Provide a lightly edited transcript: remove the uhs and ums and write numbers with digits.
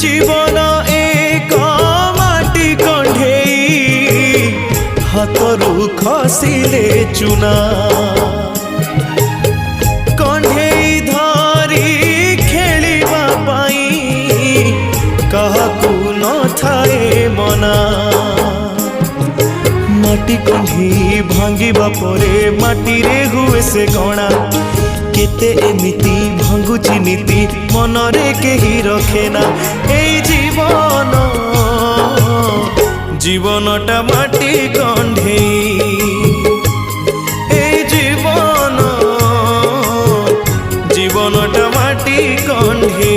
जीवन एक माटी कंढेई हाथरू खसिले चुना कंढेई धरी खेलिबा पाई काहाकू न थाए मना माटी कंढेई भांगिबा परे माटी रे हुए से गणा केते एमिति भांगुची नीति मनरे केही रखेना ए जीवन जीवनटा माटी कंढेई ए जीवन जीवनटा माटी कंढेई।